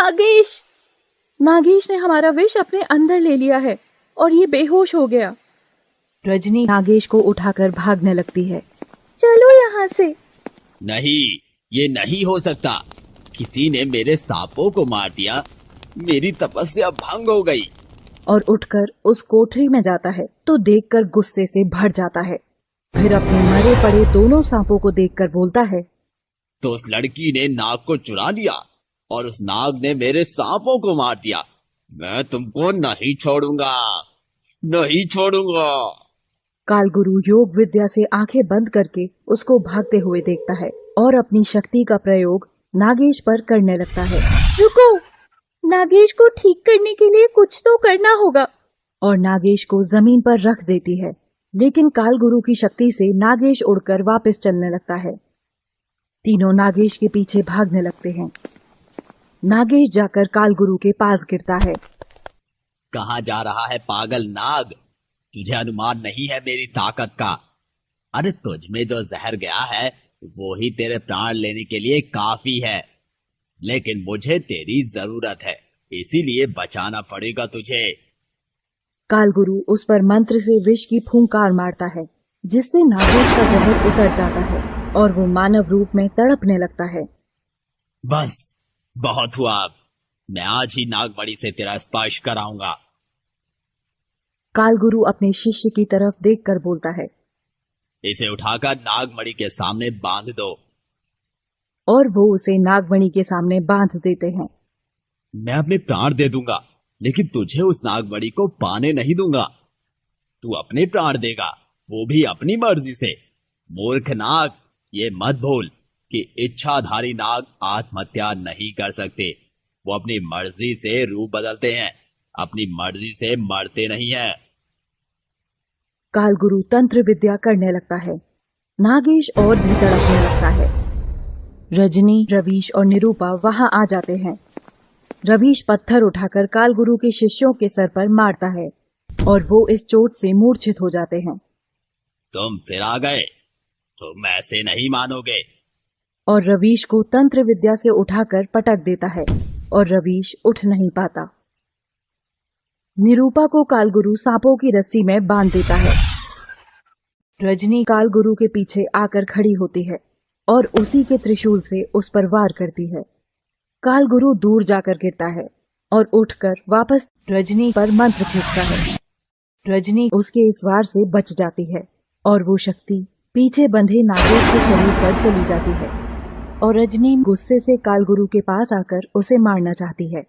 नागेश! नागेश ने हमारा विष अपने अंदर ले लिया है और ये बेहोश हो गया। रजनी नागेश को उठाकर भागने लगती है। चलो यहाँ से। नहीं, ये नहीं हो सकता। किसी ने मेरे सांपों को मार दिया। मेरी तपस्या भंग हो गई। और उठकर उस कोठरी में जाता है तो देखकर गुस्से से भर जाता है। फिर अपने मरे पड़े दोनों सांपों को देखकर बोलता है, तो उस लड़की ने नाग को चुरा लिया और उस नाग ने मेरे सांपों को मार दिया। मैं तुमको नहीं छोड़ूंगा, नहीं छोड़ूंगा। कालगुरु योग विद्या से आंखें बंद करके उसको भागते हुए देखता है और अपनी शक्ति का प्रयोग नागेश पर करने लगता है। रुको, नागेश को ठीक करने के लिए कुछ तो करना होगा। और नागेश को जमीन पर रख देती है, लेकिन कालगुरु की शक्ति से नागेश उड़कर वापस चलने लगता है। तीनों नागेश के पीछे भागने लगते हैं। नागेश जाकर कालगुरु के पास गिरता है। कहाँ जा रहा है पागल नाग? तुझे अनुमान नहीं है मेरी ताकत का। अरे तुझ में जो जहर गया है वो ही तेरे प्राण लेने के लिए काफी है, लेकिन मुझे तेरी जरूरत है, इसीलिए बचाना पड़ेगा तुझे। कालगुरु उस पर मंत्र से विष की फूंकार मारता है, जिससे नागेश का जहर उतर जाता है और वो मानव रूप में तड़पने लगता है। बस बहुत हुआ, अब मैं आज ही नागमणि से तेरा स्पर्श कराऊंगा। कालगुरु अपने शिष्य की तरफ देखकर बोलता है, इसे उठाकर नागमणि के सामने बांध दो। और वो उसे नागमणि के सामने बांध देते हैं। मैं अपने प्राण दे दूंगा, लेकिन तुझे उस नागमणि को पाने नहीं दूंगा। तू अपने प्राण देगा, वो भी अपनी मर्जी से। मूर्ख नाग, ये मत भूल कि इच्छाधारी नाग आत्महत्या नहीं कर सकते। वो अपनी मर्जी से रूप बदलते हैं, अपनी मर्जी से मरते नहीं हैं। कालगुरु तंत्र विद्या करने लगता है। नागेश और भी तड़पने लगता है। रजनी, रवीश और निरूपा वहां आ जाते हैं। रवीश पत्थर उठाकर कालगुरु के शिष्यों के सर पर मारता है और वो इस चोट से मूर्छित हो जाते हैं। तुम फिर आ गए, तुम ऐसे नहीं मानोगे। और रवीश को तंत्र विद्या से उठाकर पटक देता है और रवीश उठ नहीं पाता। निरूपा को कालगुरु सांपों की रस्सी में बांध देता है। रजनी कालगुरु के पीछे आकर खड़ी होती है और उसी के त्रिशूल से उस पर वार करती है। कालगुरु दूर जाकर गिरता है और उठकर वापस रजनी पर मंत्र फूंकता है। रजनी उसके इस वार से बच जाती है और वो शक्ति पीछे बंधे नागेश के शरीर पर चली जाती है और रजनी गुस्से से कालगुरु के पास आकर उसे मारना चाहती है।